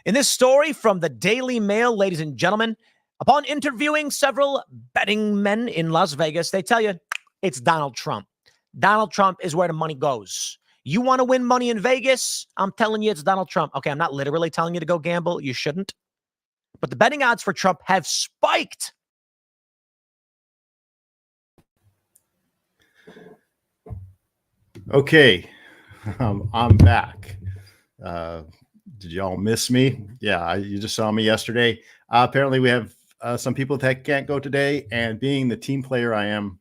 In this story from the Daily Mail, ladies and gentlemen, upon interviewing several betting men in Las Vegas, they tell you it's Donald Trump. Donald Trump is where the money goes. You want to win money in Vegas? I'm telling you it's Donald Trump. Okay, I'm not literally telling you to go gamble. You shouldn't. But the betting odds for Trump have spiked. Okay, I'm back. Did y'all miss me? Yeah, you just saw me yesterday. Apparently, we have some people that can't go today, and being the team player I am,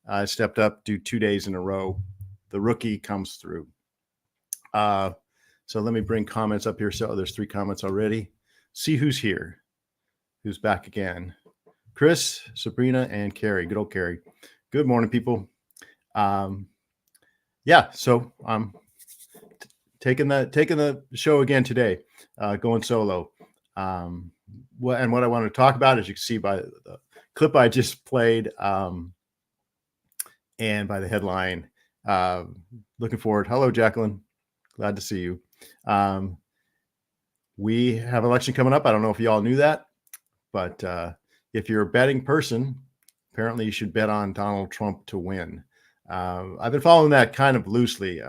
I stepped up, do 2 days in a row. The rookie comes through. So let me bring comments up here. So there's 3 comments already. See who's here, who's back again. Chris, Sabrina, and Carrie. Good old Carrie. Good morning, people. Yeah, so I'm taking the show again today, going solo. What I want to talk about, as you can see by the clip I just played, and by the headline, looking forward. Hello, Jacqueline. Glad to see you. We have an election coming up. I don't know if you all knew that, but if you're a betting person, apparently you should bet on Donald Trump to win. I've been following that kind of loosely.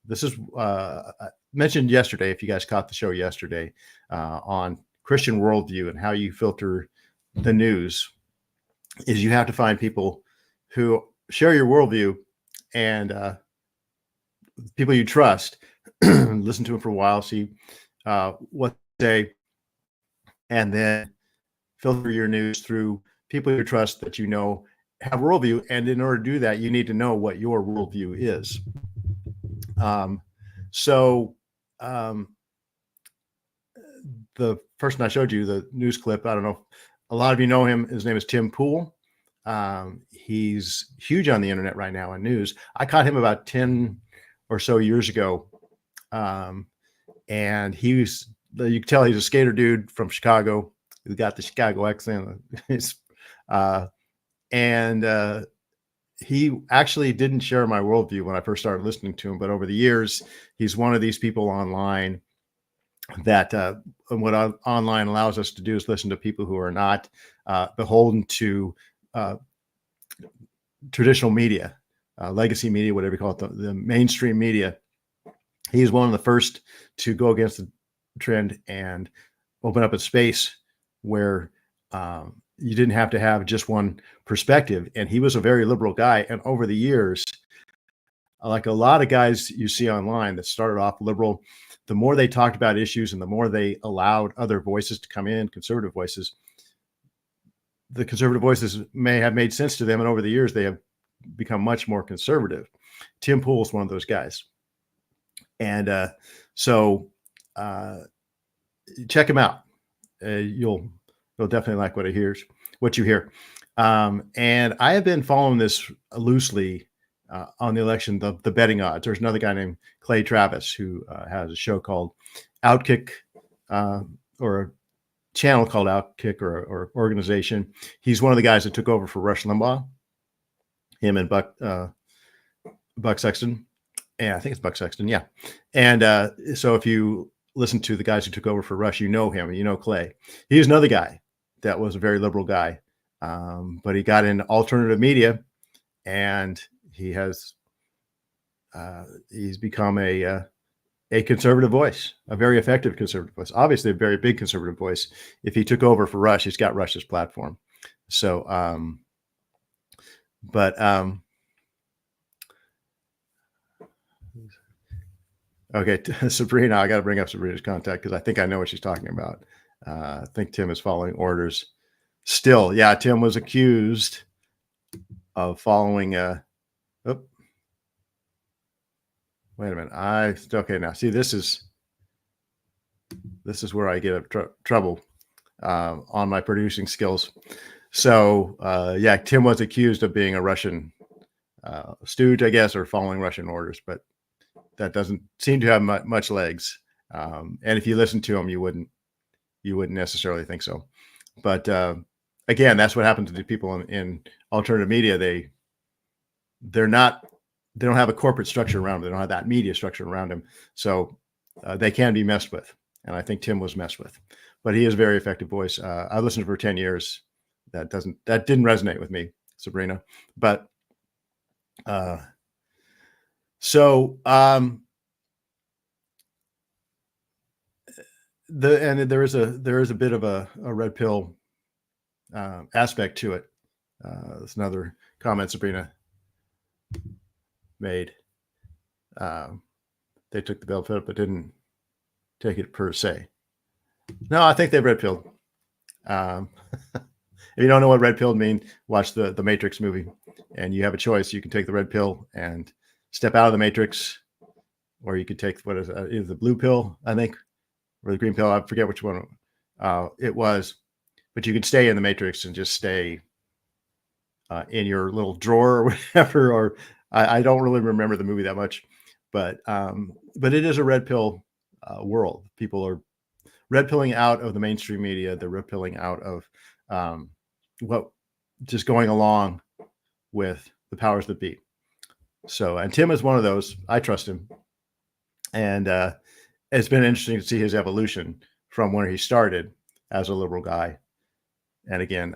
This is mentioned yesterday, if you guys caught the show yesterday, on Christian worldview and how you filter the news, is you have to find people who share your worldview and people you trust, listen to them for a while, see what they say, and then filter your news through people you trust that you know have worldview. And in order to do that, you need to know what your worldview is. The person I showed you, the news clip, I don't know if a lot of you know him. His name is Tim Pool. He's huge on the internet right now in news. I caught him about 10 or so years ago. And you can tell he's a skater dude from Chicago. He's got the Chicago accent. He actually didn't share my worldview when I first started listening to him, but over the years, he's one of these people online that what online allows us to do is listen to people who are not beholden to traditional media, legacy media, whatever you call it, the mainstream media. He's one of the first to go against the trend and open up a space where you didn't have to have just one perspective. And he was a very liberal guy. And over the years, like a lot of guys you see online that started off liberal, the more they talked about issues and the more they allowed other voices to come in, conservative voices, the conservative voices may have made sense to them. And over the years, they have become much more conservative. Tim Pool is one of those guys. And so check him out. You'll definitely like what you hear. And I have been following this loosely on the election, the betting odds. There's another guy named Clay Travis who has a show called Outkick, or a channel called Outkick, or organization. He's one of the guys that took over for Rush Limbaugh, him and Buck Sexton. Yeah, I think it's Buck Sexton. Yeah. And so if you listen to the guys who took over for Rush, you know him, you know Clay. He's another guy that was a very liberal guy, but he got into alternative media, and he's become a conservative voice, a very effective conservative voice, obviously a very big conservative voice. If he took over for Rush, he's got Rush's platform. So, okay, Sabrina, I got to bring up Sabrina's contact because I think I know what she's talking about. I think Tim is following orders still. Yeah, Tim was accused of following. Wait a minute. Okay, now see, this is where I get trouble on my producing skills. So yeah, Tim was accused of being a Russian stooge, I guess, or following Russian orders, but that doesn't seem to have much legs. And if you listen to him, you wouldn't necessarily think so. But again, that's what happens to the people in alternative media. They don't have a corporate structure around them. They don't have that media structure around them. So they can be messed with. and I think Tim was messed with. But he is a very effective voice. I listened to for 10 years. That didn't resonate with me, Sabrina. But there is a bit of a red pill aspect to it. That's another comment Sabrina made. They took the red pill, but didn't take it per se. No, I think they red pilled. If you don't know what red pill means, watch the Matrix movie, and you have a choice. You can take the red pill and step out of the Matrix, or you could take what is either the blue pill, I think, or the green pill. I forget which one it was, but you could stay in the Matrix and just stay in your little drawer or whatever. Or I don't really remember the movie that much, but it is a red pill world. People are red pilling out of the mainstream media. They're red pilling out of what just going along with the powers that be. So, and Tim is one of those. I trust him, and it's been interesting to see his evolution from where he started as a liberal guy, and again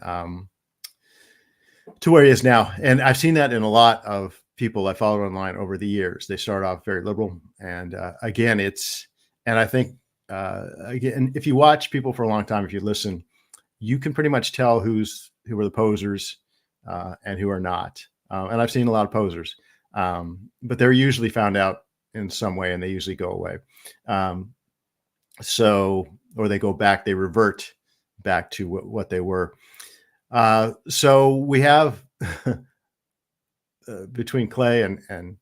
to where he is now. And I've seen that in a lot of people I followed online over the years. They start off very liberal, and again, I think again, if you watch people for a long time, if you listen, you can pretty much tell who are the posers and who are not. And I've seen a lot of posers, but they're usually found out in some way, and they usually go away. Or they go back, they revert back to what they were. So we have between Clay and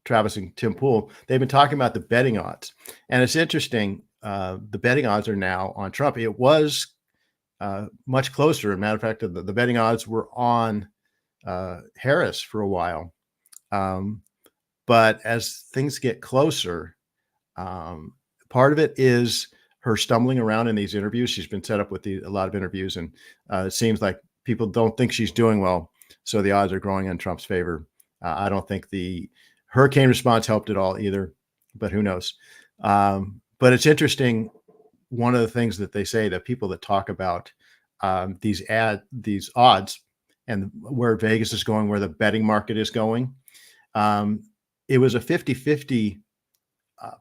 Travis and Tim Pool, they've been talking about the betting odds, and it's interesting. The betting odds are now on Trump. It was much closer. As a matter of fact, the betting odds were on Harris for a while. But as things get closer, part of it is her stumbling around in these interviews. She's been set up with a lot of interviews, and it seems like people don't think she's doing well. So the odds are growing in Trump's favor. I don't think the hurricane response helped at all either, but who knows? But it's interesting. One of the things that they say, that people that talk about these odds and where Vegas is going, where the betting market is going, it was a 50-50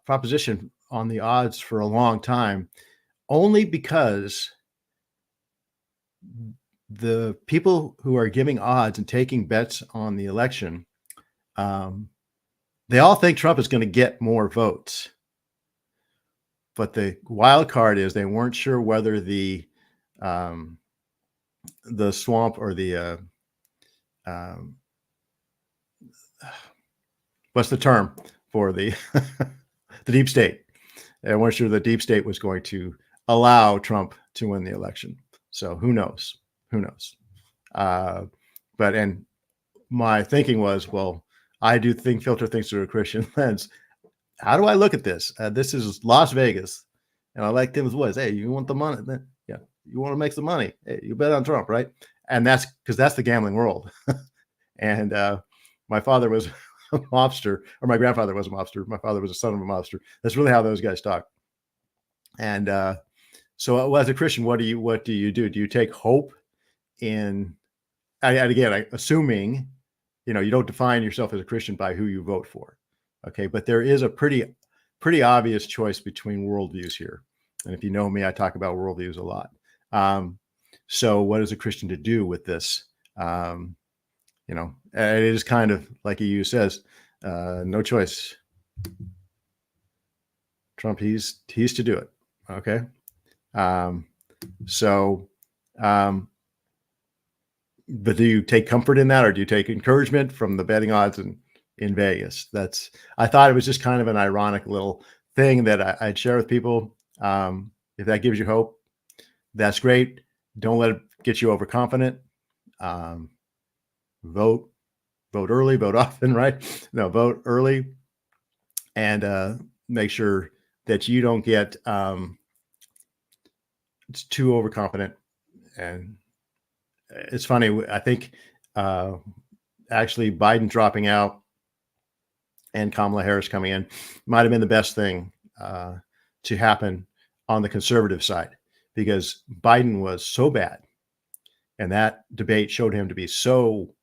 proposition on the odds for a long time, only because the people who are giving odds and taking bets on the election, they all think Trump is going to get more votes. But the wild card is they weren't sure whether the swamp or the what's the term for the the deep state. They weren't sure the deep state was going to allow Trump to win the election. So who knows? Who knows? And my thinking was, well, I do think filter things through a Christian lens. How do I look at this? This is Las Vegas, and I like Tim's voice. Hey, you want the money? Yeah, you want to make some money? Hey, you bet on Trump, right? And that's because that's the gambling world. And my father was a mobster, or my grandfather was a mobster. My father was a son of a mobster. That's really how those guys talk. And so, as a Christian, what do you do? Do you take hope in? And again, assuming you don't define yourself as a Christian by who you vote for. Okay, but there is a pretty obvious choice between worldviews here. And if you know me, I talk about worldviews a lot. So what is a Christian to do with this? It is kind of like EU says, no choice. Trump, he's to do it. Okay. But do you take comfort in that, or do you take encouragement from the betting odds in Vegas? I thought it was just kind of an ironic little thing that I'd share with people. If that gives you hope, that's great. Don't let it get you overconfident. Vote early, vote often, right? No, vote early, and make sure that you don't get it's too overconfident. And it's funny. I think actually Biden dropping out and Kamala Harris coming in might have been the best thing to happen on the conservative side, because Biden was so bad. And that debate showed him to be so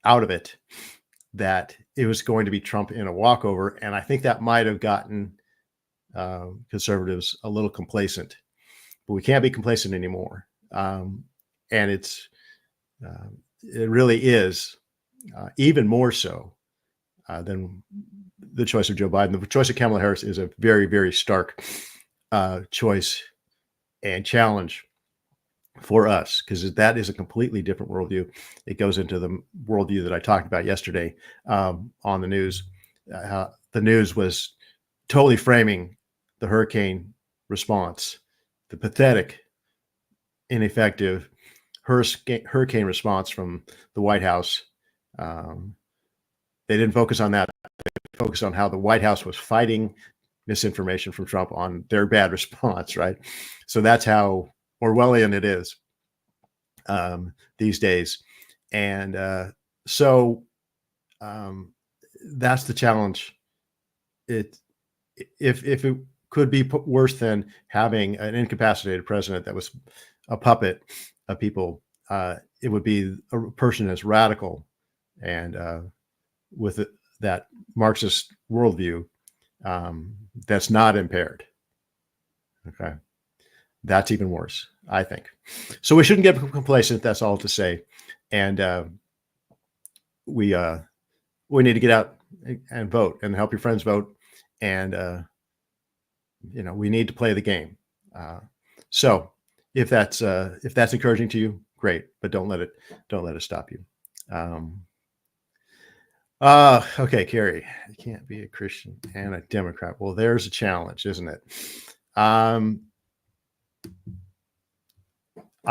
out of it that it was going to be Trump in a walkover. And I think that might have gotten conservatives a little complacent, but we can't be complacent anymore. And it really is even more so than the choice of Joe Biden. The choice of Kamala Harris is a very, very stark choice and challenge for us, because that is a completely different worldview. It goes into the worldview that I talked about yesterday on the news. The news was totally framing the hurricane response, the pathetic, ineffective hurricane response from the White House. They didn't focus on that. They focused on how the White House was fighting misinformation from Trump on their bad response, right? So that's how Orwellian it is these days. And so that's the challenge. If it could be worse than having an incapacitated president that was a puppet of people, it would be a person as radical and with that Marxist worldview that's not impaired. Okay. That's even worse, I think. So we shouldn't get complacent. That's all to say. And we need to get out and vote and help your friends vote. And we need to play the game. So if that's encouraging to you, great. But don't let it stop you. Okay, Carrie, you can't be a Christian and a Democrat. Well, there's a challenge, isn't it? I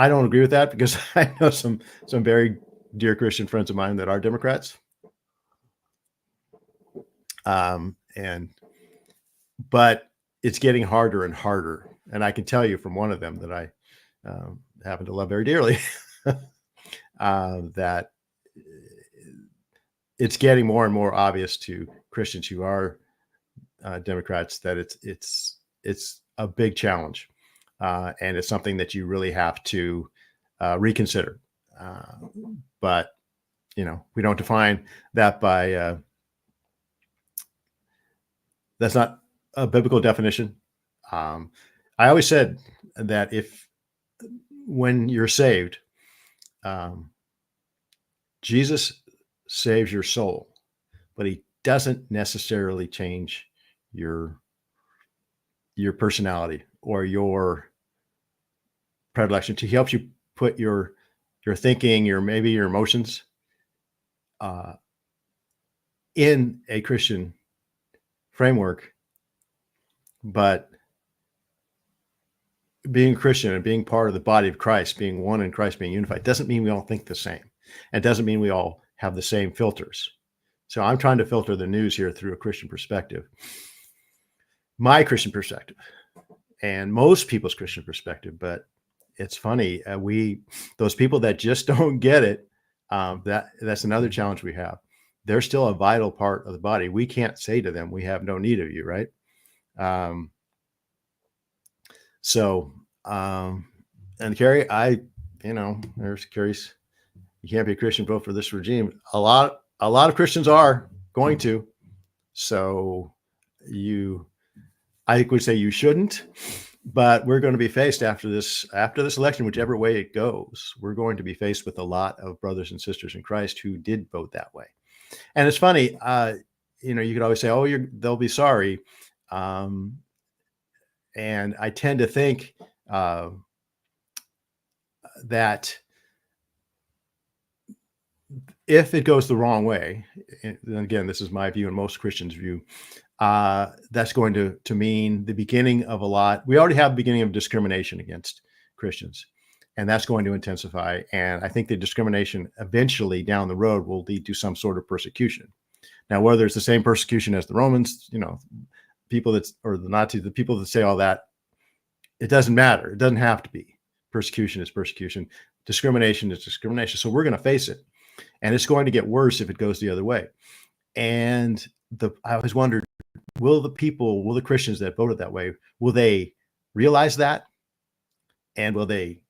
don't agree with that, because I know some very dear Christian friends of mine that are Democrats. But it's getting harder and harder. And I can tell you from one of them that I happen to love very dearly, that it's getting more and more obvious to Christians who are Democrats that it's a big challenge. And it's something that you really have to reconsider. But, we don't define that by, that's not a biblical definition. I always said that when you're saved, Jesus saves your soul, but he doesn't necessarily change your personality or your predilection. He helps you put your thinking, maybe your emotions in a Christian framework. But being Christian and being part of the body of Christ, being one in Christ, being unified, doesn't mean we all think the same. And doesn't mean we all have the same filters. So I'm trying to filter the news here through a Christian perspective, my Christian perspective, and most people's Christian perspective. But it's funny, those people that just don't get it, that's another challenge we have. They're still a vital part of the body. We can't say to them, we have no need of you, right? And Carrie, there's Carrie's, you can't be a Christian, vote for this regime. A lot of Christians are going to. So I would say you shouldn't, but we're going to be faced after this election, whichever way it goes, we're going to be faced with a lot of brothers and sisters in Christ who did vote that way. And it's funny, you could always say, oh, they'll be sorry. And I tend to think that if it goes the wrong way, and again, this is my view and most Christians' view, that's going to mean the beginning of a lot. We already have the beginning of discrimination against Christians, and that's going to intensify. And I think the discrimination eventually down the road will lead to some sort of persecution. Now, whether it's the same persecution as the Romans, people or the Nazis, the people that say all that, it doesn't matter. It doesn't have to be. Persecution is persecution. Discrimination is discrimination. So we're going to face it. And it's going to get worse if it goes the other way. And I always wondered, will the Christians that voted that way, will they realize that? And will they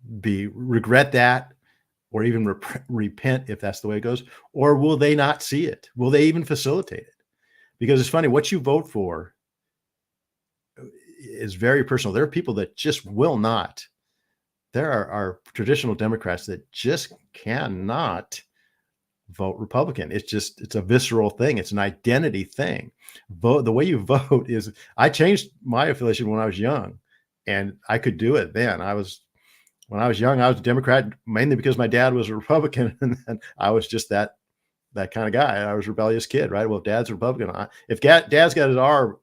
regret that, or even repent if that's the way it goes? Or will they not see it? Will they even facilitate it? Because it's funny, what you vote for is very personal. There are people that just will not. There are traditional Democrats that just cannot vote Republican. It's a visceral thing. It's an identity thing. The way you vote is, I changed my affiliation when I was young, and I could do it then. When I was young, I was a Democrat mainly because my dad was a Republican, and I was just that kind of guy. I was a rebellious kid, right? Well, if dad's a Republican, if dad's got an R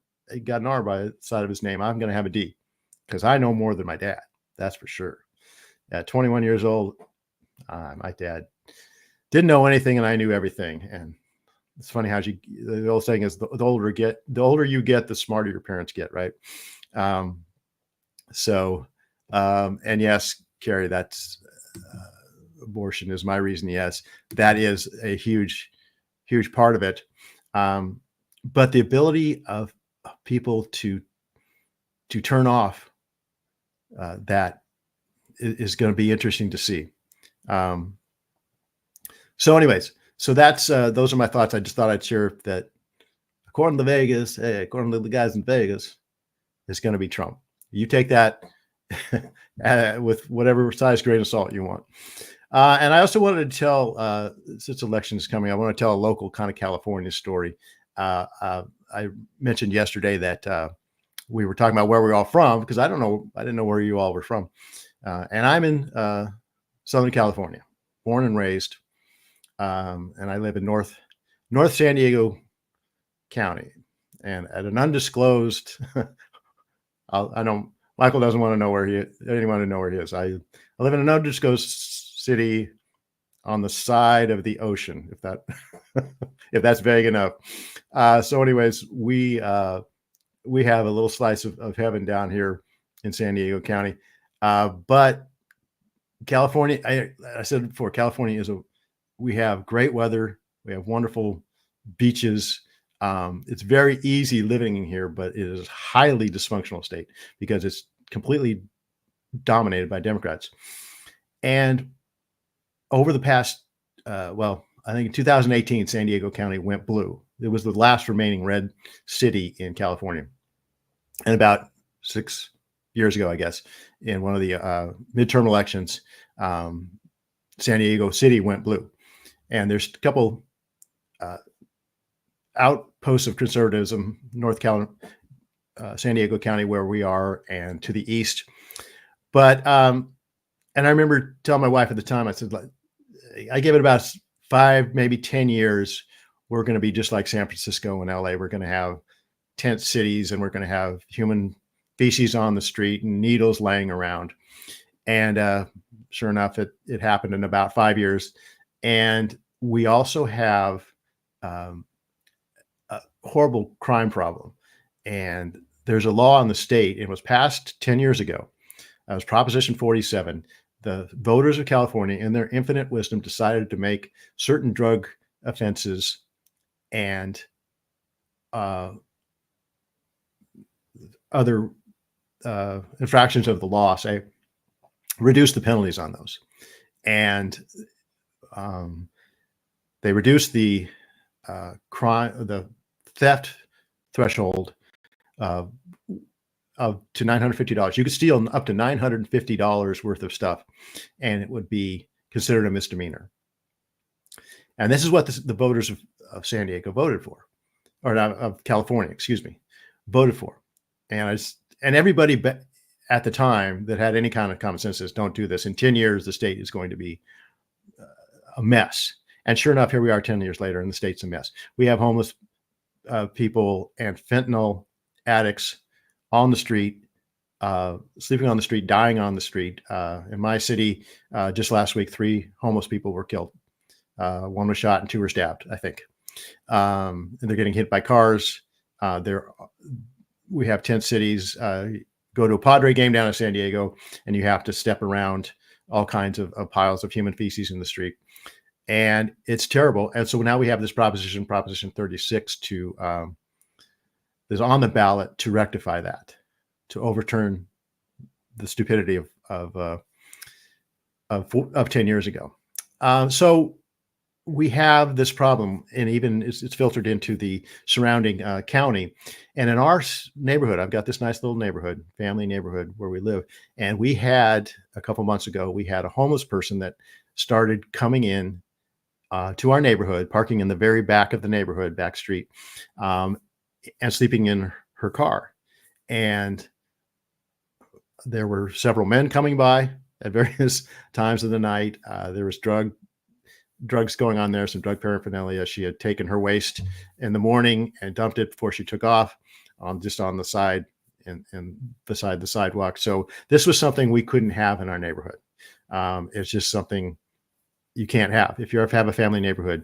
by the side of his name, I'm going to have a D, because I know more than my dad. That's for sure. At 21 years old, my dad didn't know anything, and I knew everything. And it's funny how the old saying is, the older you get, the smarter your parents get, right? And yes, Carrie, that's abortion is my reason. Yes, that is a huge part of it. But the ability of people to turn off that is going to be interesting to see. So anyways, that's those are my thoughts. I just thought I'd share that according to Vegas, according to the guys in Vegas, it's going to be Trump. You take that with whatever size grain of salt you want. And I also wanted to tell, since election is coming, I want to tell a local kind of California story. I mentioned yesterday that we were talking about where we're all from, because I didn't know where you all were from. And I'm in Southern California, born and raised. And I live in North San Diego County, and at an undisclosed, I know Michael doesn't want to know where anyone to know where he is. I live in an undisclosed city on the side of the ocean, if that's vague enough. So anyways, we have a little slice of heaven down here in San Diego County. But California, I said before, California we have great weather. We have wonderful beaches. It's very easy living in here, but it is a highly dysfunctional state because it's completely dominated by Democrats. And over the past, I think in 2018, San Diego County went blue. It was the last remaining red city in California. And about 6 years ago, I guess, in one of the midterm elections, San Diego City went blue. And there's a couple outposts of conservatism, San Diego County, where we are, and to the east. But and I remember telling my wife at the time, I said, I give it about 5, maybe 10 years, we're going to be just like San Francisco and LA. We're going to have tent cities, and we're going to have human feces on the street and needles laying around. And sure enough, it happened in about 5 years. And we also have a horrible crime problem. And there's a law in the state. It was passed 10 years ago. It was Proposition 47. The voters of California, in their infinite wisdom, decided to make certain drug offenses and other infractions of the law, reduce the penalties on those. And they reduced the the theft threshold to $950. You could steal up to $950 worth of stuff, and it would be considered a misdemeanor. And this is what the voters of San Diego voted for, or of California, excuse me, voted for. And everybody at the time that had any kind of common sense says, don't do this. In 10 years, the state is going to be a mess. And sure enough, here we are 10 years later, and the state's a mess. We have homeless people and fentanyl addicts on the street, sleeping on the street, dying on the street. In my city, just last week, 3 homeless people were killed. 1 was shot and 2 were stabbed, I think. And they're getting hit by cars. We have tent cities. Go to a Padre game down in San Diego, and you have to step around all kinds of piles of human feces in the street. And it's terrible. And so now we have this Proposition 36 to is on the ballot to rectify that, to overturn the stupidity of 10 years ago. So we have this problem, and even it's filtered into the surrounding county. And in our neighborhood, I've got this nice little neighborhood, family neighborhood where we live. And we had a couple months ago, we had a homeless person that started coming in to our neighborhood, parking in the very back of the neighborhood, back street, and sleeping in her car. And there were several men coming by at various times of the night. There was drugs going on there, some drug paraphernalia. She had taken her waste in the morning and dumped it before she took off, just on the side and beside the sidewalk. So this was something we couldn't have in our neighborhood. It's just something you can't have if you have a family neighborhood.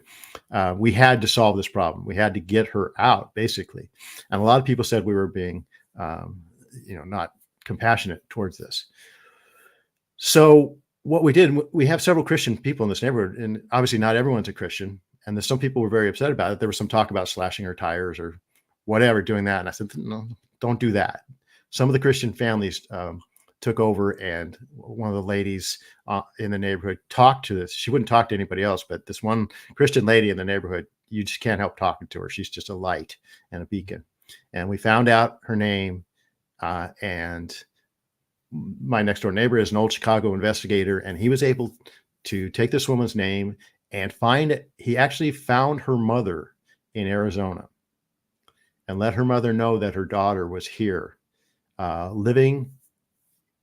We had to solve this problem. We had to get her out, basically. And a lot of people said we were being, not compassionate towards this. So what we did, we have several Christian people in this neighborhood, and obviously not everyone's a Christian. And some people were very upset about it. There was some talk about slashing her tires or whatever, doing that. And I said, no, don't do that. Some of the Christian families took over, and one of the ladies in the neighborhood talked to this. She wouldn't talk to anybody else, but this one Christian lady in the neighborhood, you just can't help talking to her. She's just a light and a beacon. And we found out her name, and my next door neighbor is an old Chicago investigator, and he was able to take this woman's name and he actually found her mother in Arizona and let her mother know that her daughter was here, living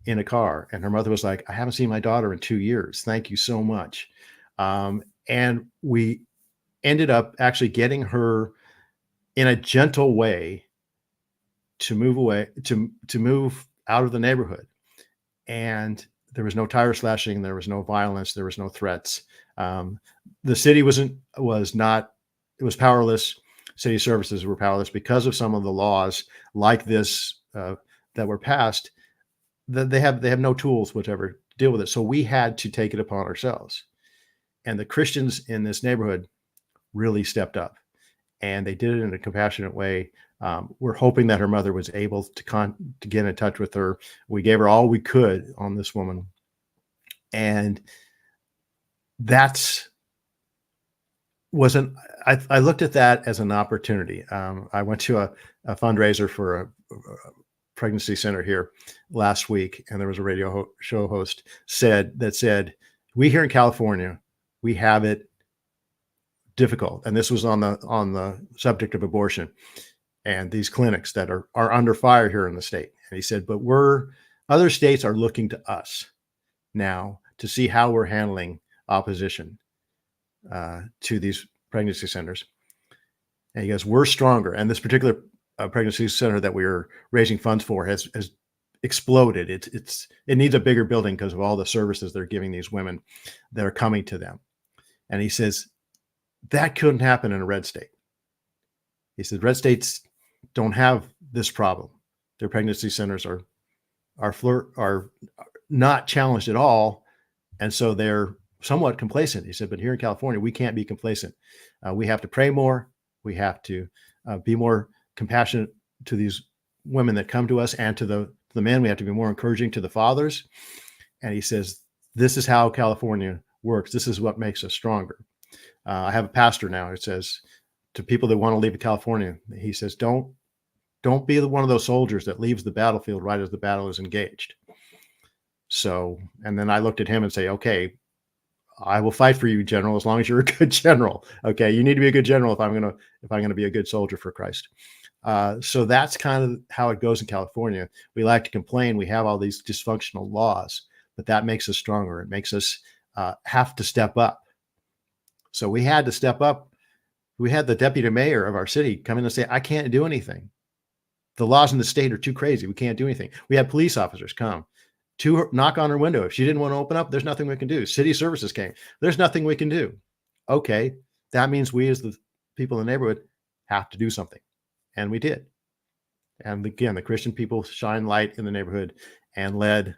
in a car. And her mother was like, I haven't seen my daughter in 2 years. Thank you so much. And we ended up actually getting her in a gentle way to move out of the neighborhood. And there was no tire slashing. There was no violence. There was no threats. The city was powerless. City services were powerless because of some of the laws like this that were passed. That they have no tools whatever to deal with it. So we had to take it upon ourselves. And the Christians in this neighborhood really stepped up, and they did it in a compassionate way. We're hoping that her mother was able to get in touch with her. We gave her all we could on this woman. And I looked at that as an opportunity. I went to a fundraiser for a pregnancy center here last week, and there was a radio show host said, we here in California, we have it difficult. And this was on the subject of abortion and these clinics that are under fire here in the state. And he said, but other states are looking to us now to see how we're handling opposition to these pregnancy centers. And he goes, we're stronger. And this particular pregnancy center that we are raising funds for has exploded. It needs a bigger building because of all the services they're giving these women that are coming to them. And he says, that couldn't happen in a red state. He said, red states don't have this problem. Their pregnancy centers are not challenged at all. And so they're somewhat complacent. He said, but here in California, we can't be complacent. We have to pray more. We have to be more compassionate to these women that come to us, and to the men. We have to be more encouraging to the fathers. And he says, this is how California works. This is what makes us stronger. I have a pastor now who says to people that want to leave California, he says, don't be one of those soldiers that leaves the battlefield right as the battle is engaged. So, and then I looked at him and say, okay, I will fight for you, general, as long as you're a good general. Okay. You need to be a good general if I'm going to be a good soldier for Christ. So that's kind of how it goes in California. We like to complain. We have all these dysfunctional laws, but that makes us stronger. It makes us have to step up. So we had to step up. We had the deputy mayor of our city come in and say, I can't do anything. The laws in the state are too crazy. We can't do anything. We had police officers come to knock on her window. If she didn't want to open up, there's nothing we can do. City services came. There's nothing we can do. Okay. That means we as the people in the neighborhood have to do something. And we did. And again, the Christian people shine light in the neighborhood and led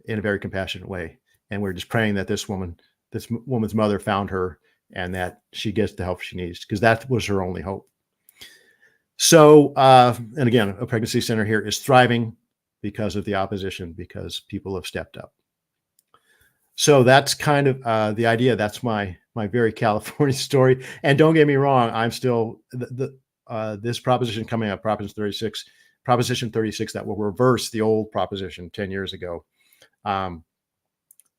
in a very compassionate way. And we're just praying that this woman's mother found her and that she gets the help she needs, because that was her only hope. So, and again, a pregnancy center here is thriving because of the opposition, because people have stepped up. So that's kind of the idea. That's my very California story. And don't get me wrong, I'm still this proposition coming up, Proposition 36, that will reverse the old proposition 10 years ago.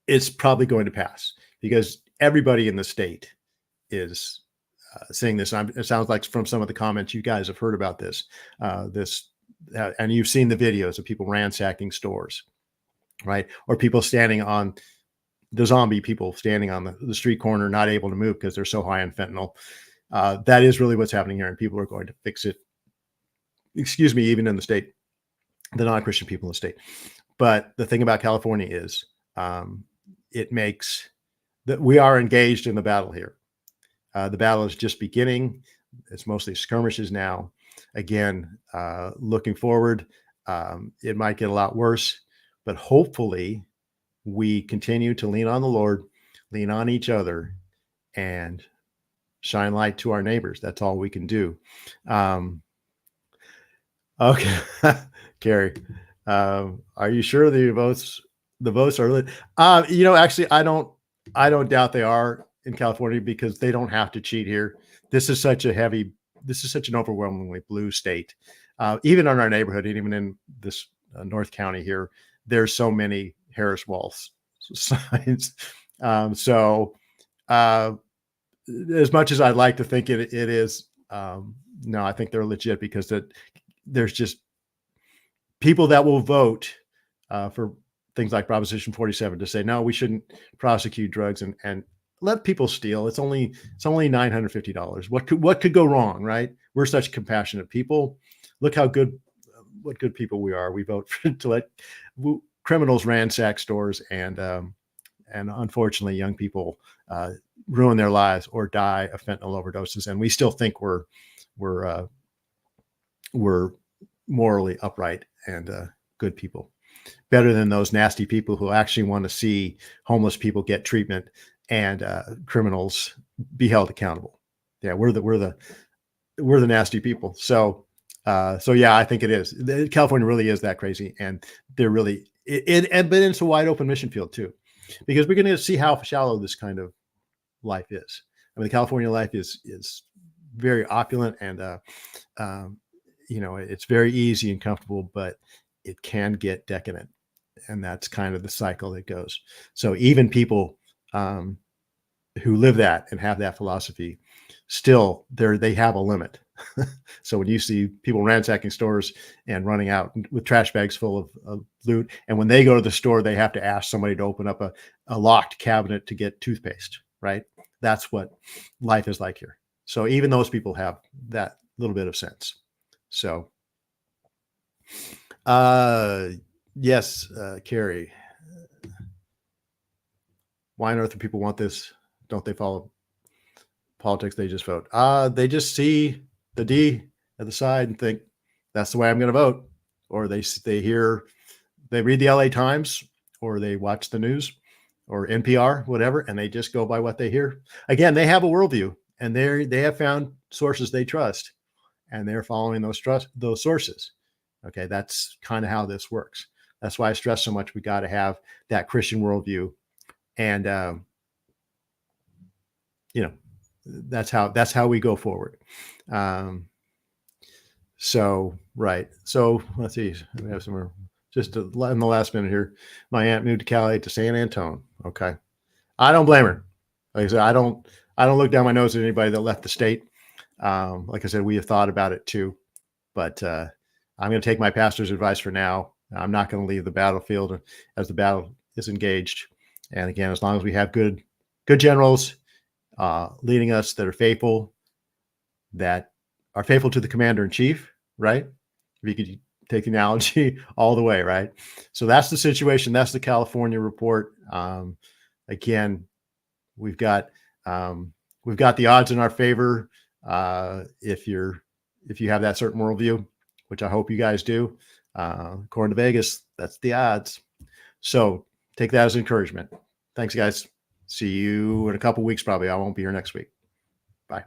It's probably going to pass because everybody in the state is saying this. It sounds like from some of the comments you guys have heard about this, and you've seen the videos of people ransacking stores, right? Or people standing on the zombie people standing on the street corner, not able to move because they're so high on fentanyl. That is really what's happening here, and people are going to fix it. Excuse me, even in the state, the non-Christian people in the state. But the thing about California is it makes that we are engaged in the battle here. The battle is just beginning. It's mostly skirmishes now. Again, looking forward, it might get a lot worse, but hopefully we continue to lean on the Lord, lean on each other, and shine light to our neighbors. That's all we can do. Okay, Carrie, are you sure the votes are lit? Actually, I don't doubt they are in California because they don't have to cheat here. This is such an overwhelmingly blue state. Even in our neighborhood, and even in this North County here, there's so many Harris Wall signs. So as much as I'd like to think it is, no, I think they're legit because there's just people that will vote for things like Proposition 47 to say, no, we shouldn't prosecute drugs and let people steal. It's only $950. What could go wrong, right? We're such compassionate people. Look what good people we are. We vote to let criminals ransack stores and unfortunately young people ruin their lives or die of fentanyl overdoses. And we still think we're morally upright and good people, better than those nasty people who actually want to see homeless people get treatment and criminals be held accountable. Yeah, we're the nasty people. So yeah, I think it is. California really is that crazy, and they're really but it's a wide open mission field too, because we're going to see how shallow this kind of life is. I mean, the California life is very opulent and it's very easy and comfortable, but it can get decadent, and that's kind of the cycle that goes. So even people who live that and have that philosophy, still they have a limit. So when you see people ransacking stores and running out with trash bags full of loot, and when they go to the store, they have to ask somebody to open up a locked cabinet to get toothpaste, right? That's what life is like here. So even those people have that little bit of sense. So, yes, Carrie, why on earth do people want this? Don't they follow politics? They just vote. They just see the D at the side and think that's the way I'm going to vote. Or they read the LA Times, or they watch the news or NPR, whatever, and they just go by what they hear. Again, they have a worldview, and they have found sources they trust, and they're following those sources. Okay, that's kind of how this works. That's why I stress so much. We got to have that Christian worldview, and that's how we go forward. So right. So let's see. We have some more. Just in the last minute here. My aunt moved to Cali to San Antonio. Okay, I don't blame her. Like I said, I don't look down my nose at anybody that left the state. Like I said, we have thought about it too, but I'm going to take my pastor's advice for now. I'm not going to leave the battlefield as the battle is engaged. And again, as long as we have good generals leading us that are faithful to the commander in chief, right? If you could take the analogy all the way, right? So that's the situation. That's the California report. Again, we've got the odds in our favor. If you have that certain worldview, which I hope you guys do, according to Vegas, that's the odds. So take that as encouragement. Thanks, guys. See you in a couple weeks, probably. I won't be here next week. Bye.